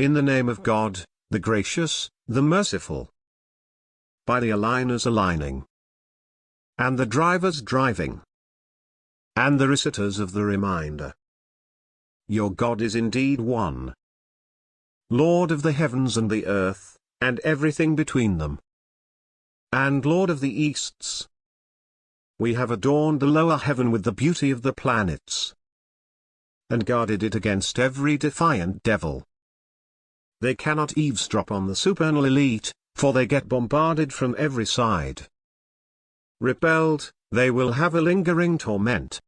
In the name of God, the gracious, the merciful. By the aligners aligning, and the drivers driving, and the reciters of the reminder. Your God is indeed one, Lord of the heavens and the earth, and everything between them, and Lord of the Easts. We have adorned the lower heaven with the beauty of the planets, and guarded it against every defiant devil. They cannot eavesdrop on the supernal elite, for they get bombarded from every side. Repelled, they will have a lingering torment.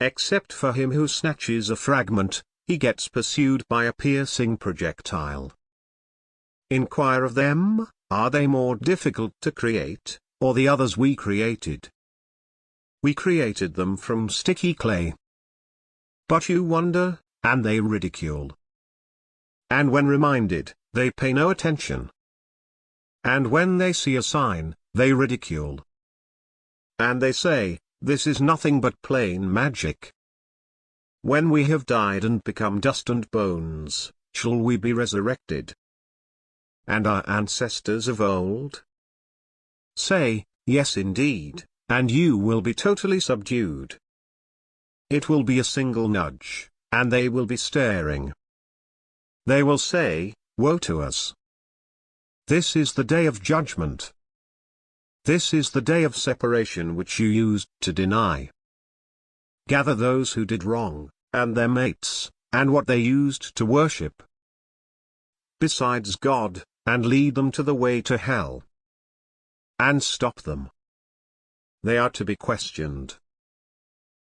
Except for him who snatches a fragment, he gets pursued by a piercing projectile. Inquire of them, are they more difficult to create, or the others we created? We created them from sticky clay. But you wonder, and they ridicule. And when reminded, they pay no attention. And when they see a sign, they ridicule. And they say, this is nothing but plain magic. When we have died and become dust and bones, shall we be resurrected? And our ancestors of old? Say, yes indeed, and you will be totally subdued. It will be a single nudge, and they will be staring. They will say, woe to us. This is the day of judgment. This is the day of separation which you used to deny. Gather those who did wrong, and their mates, and what they used to worship, besides God, and lead them to the way to hell. And stop them. They are to be questioned.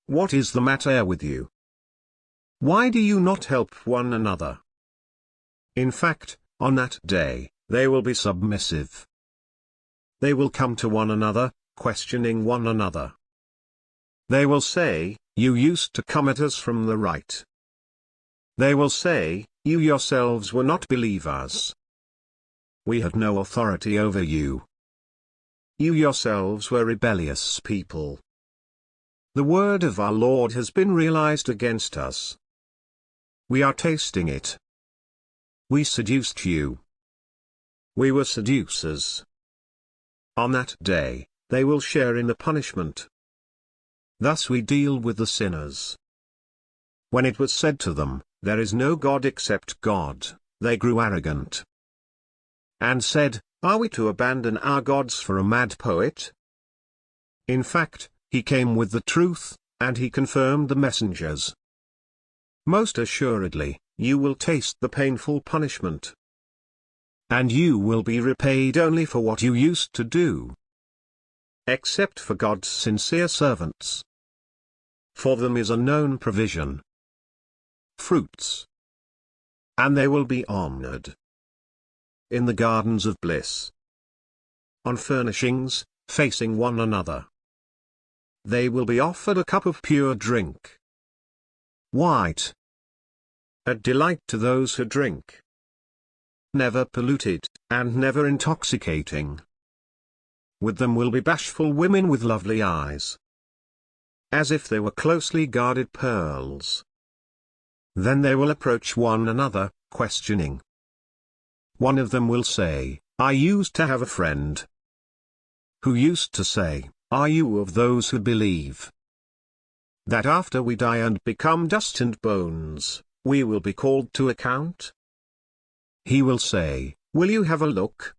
What is the matter with you? Why do you not help one another? In fact, on that day, they will be submissive. They will come to one another, questioning one another. They will say, you used to come at us from the right. They will say, you yourselves were not believers. We had no authority over you. You yourselves were rebellious people. The word of our Lord has been realized against us. We are tasting it. We seduced you. We were seducers. On that day, they will share in the punishment. Thus we deal with the sinners. When it was said to them, there is no God except God, they grew arrogant, and said, are we to abandon our gods for a mad poet? In fact, he came with the truth, and he confirmed the messengers. Most assuredly, you will taste the painful punishment. And you will be repaid only for what you used to do. Except for God's sincere servants. For them is a known provision. Fruits. And they will be honored. In the gardens of bliss. On furnishings, facing one another. They will be offered a cup of pure drink. White. A delight to those who drink. Never polluted, and never intoxicating. With them will be bashful women with lovely eyes, as if they were closely guarded pearls. Then they will approach one another, questioning. One of them will say, I used to have a friend. Who used to say, are you of those who believe that after we die and become dust and bones, we will be called to account? He will say, will you have a look?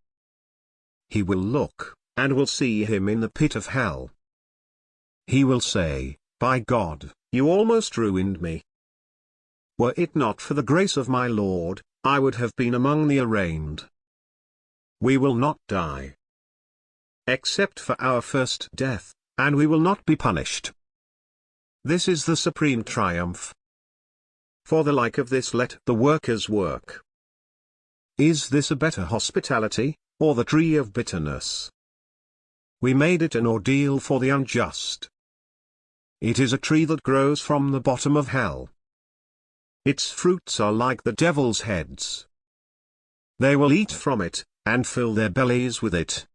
He will look, and will see him in the pit of hell. He will say, by God, you almost ruined me. Were it not for the grace of my Lord, I would have been among the arraigned. We will not die, except for our first death, and we will not be punished. This is the supreme triumph. For the like of this let the workers work. Is this a better hospitality, or the tree of bitterness? We made it an ordeal for the unjust. It is a tree that grows from the bottom of hell. Its fruits are like the devil's heads. They will eat from it, and fill their bellies with it.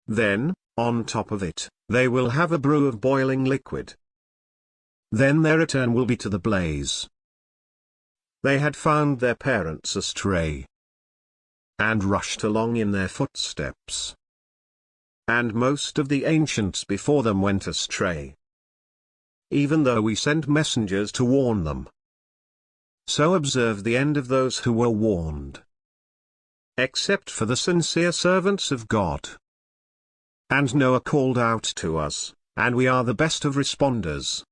Then, on top of it, they will have a brew of boiling liquid. Then their return will be to the blaze. they had found their parents astray, and rushed along in their footsteps. And most of the ancients before them went astray, even though we sent messengers to warn them. So observe the end of those who were warned. Except for the sincere servants of God. And Noah called out to us, and we are the best of responders.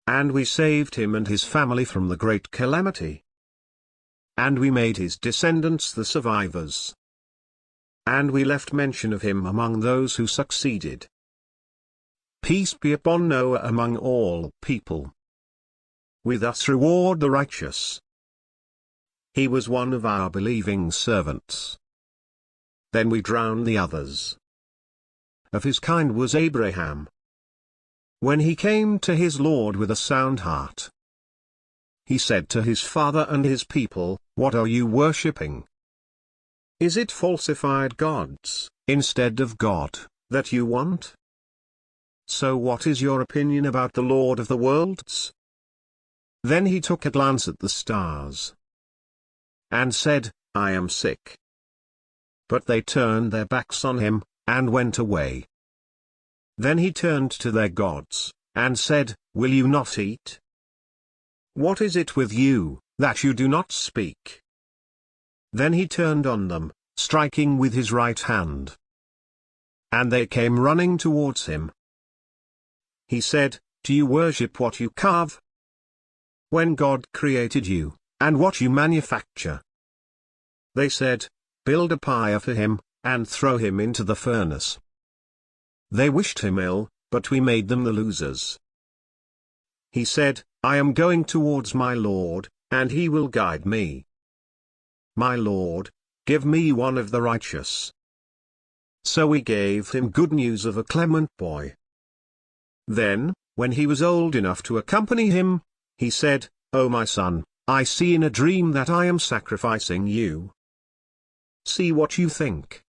And we saved him and his family from the great calamity. And we made his descendants the survivors. And we left mention of him among those who succeeded. Peace be upon Noah among all people. We thus reward the righteous. He was one of our believing servants. Then we drowned the others. Of his kind was Abraham. When he came to his Lord with a sound heart, he said to his father and his people, "What are you worshipping? Is it falsified gods, instead of God, that you want? So what is your opinion about the Lord of the worlds?" Then he took a glance at the stars, and said, "I am sick." But they turned their backs on him, and went away. Then he turned to their gods, and said, "Will you not eat? What is it with you, that you do not speak?" Then he turned on them, striking with his right hand. And they came running towards him. He said, "Do you worship what you carve? When God created you, and what you manufacture?" They said, "Build a pyre for him, and throw him into the furnace." They wished him ill, but we made them the losers. He said, "I am going towards my Lord, and he will guide me. My Lord, give me one of the righteous." So we gave him good news of a clement boy. Then, when he was old enough to accompany him, he said, "O my son, I see in a dream that I am sacrificing you. See what you think."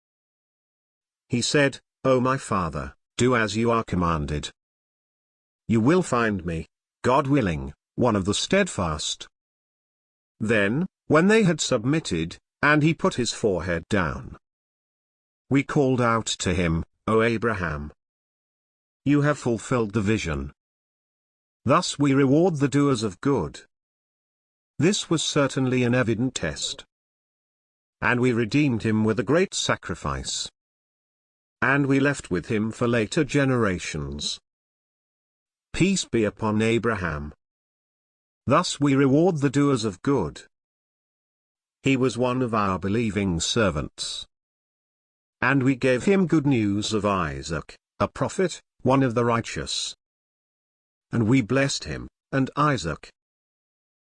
He said, "O my father, do as you are commanded. You will find me, God willing, one of the steadfast." Then, when they had submitted, and he put his forehead down, we called out to him, "O Abraham, you have fulfilled the vision. Thus we reward the doers of good." This was certainly an evident test. And we redeemed him with a great sacrifice. And we left with him for later generations. Peace be upon Abraham. Thus we reward the doers of good. He was one of our believing servants. And we gave him good news of Isaac, a prophet, one of the righteous. And we blessed him, and Isaac.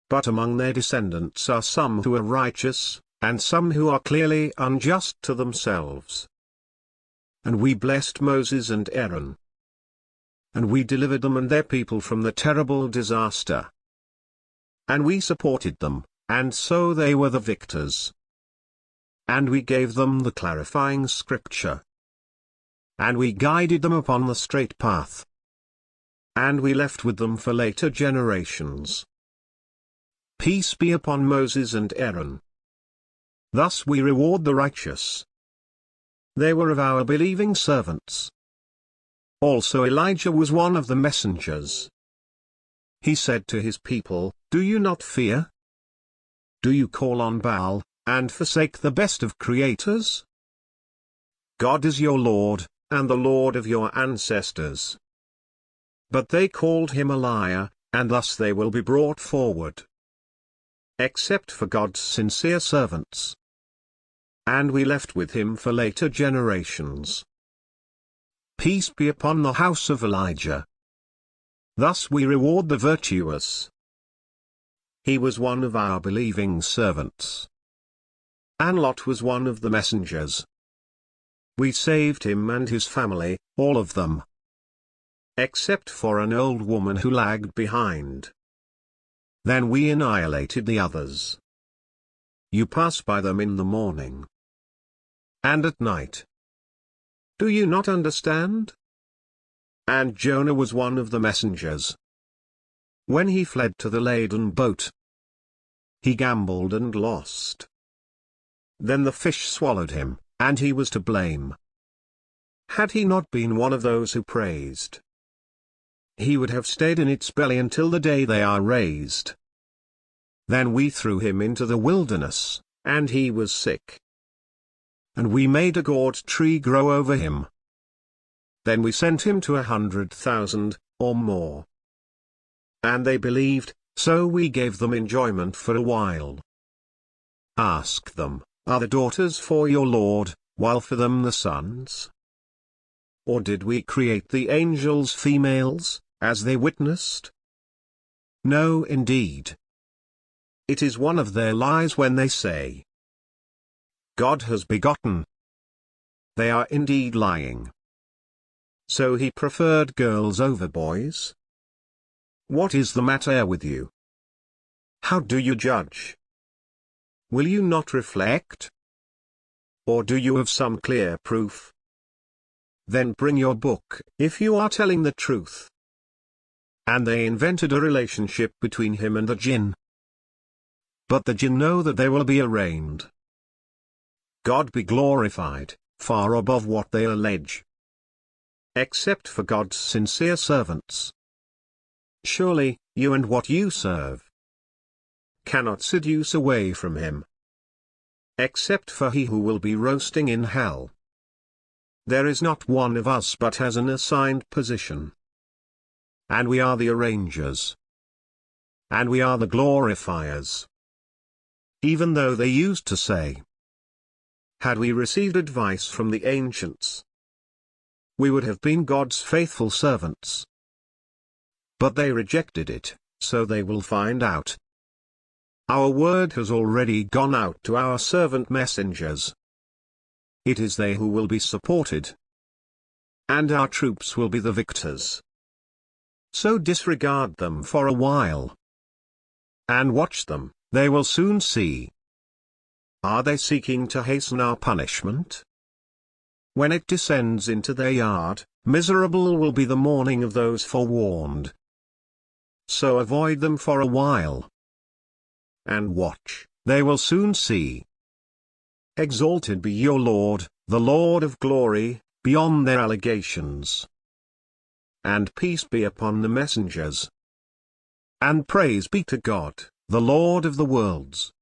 But among their descendants are some who are righteous, and some who are clearly unjust to themselves. And we blessed Moses and Aaron. And we delivered them and their people from the terrible disaster. And we supported them, and so they were the victors. And we gave them the clarifying scripture. And we guided them upon the straight path. And we left with them for later generations. Peace be upon Moses and Aaron. Thus we reward the righteous. They were of our believing servants. Also Elijah was one of the messengers. He said to his people, "Do you not fear? Do you call on Baal, and forsake the best of creators? God is your Lord, and the Lord of your ancestors." But they called him a liar, and thus they will be brought forward. Except for God's sincere servants. And we left with him for later generations. Peace be upon the house of Elijah. Thus we reward the virtuous. He was one of our believing servants. And Lot was one of the messengers. We saved him and his family, all of them. Except for an old woman who lagged behind. Then we annihilated the others. You pass by them in the morning. And at night. Do you not understand? And Jonah was one of the messengers. When he fled to the laden boat, he gambled and lost. Then the fish swallowed him, and he was to blame. Had he not been one of those who praised, he would have stayed in its belly until the day they are raised. Then we threw him into the wilderness, and he was sick. And we made a gourd tree grow over him. Then we sent him to 100,000, or more. And they believed, so we gave them enjoyment for a while. Ask them, are the daughters for your Lord, while for them the sons? Or did we create the angels females, as they witnessed? No, indeed. It is one of their lies when they say, God has begotten. They are indeed lying. So he preferred girls over boys? What is the matter with you? How do you judge? Will you not reflect? Or do you have some clear proof? Then bring your book, if you are telling the truth. And they invented a relationship between him and the jinn. But the jinn know that they will be arraigned. God be glorified, far above what they allege. Except for God's sincere servants. Surely, you and what you serve cannot seduce away from him. Except for he who will be roasting in hell. There is not one of us but has an assigned position. And we are the arrangers. And we are the glorifiers. Even though they used to say, had we received advice from the ancients, we would have been God's faithful servants. But they rejected it, so they will find out. Our word has already gone out to our servant messengers. It is they who will be supported. And our troops will be the victors. So disregard them for a while. And watch them, they will soon see. Are they seeking to hasten our punishment? When it descends into their yard, miserable will be the mourning of those forewarned. So avoid them for a while. And watch, they will soon see. Exalted be your Lord, the Lord of glory, beyond their allegations. And peace be upon the messengers. And praise be to God, the Lord of the worlds.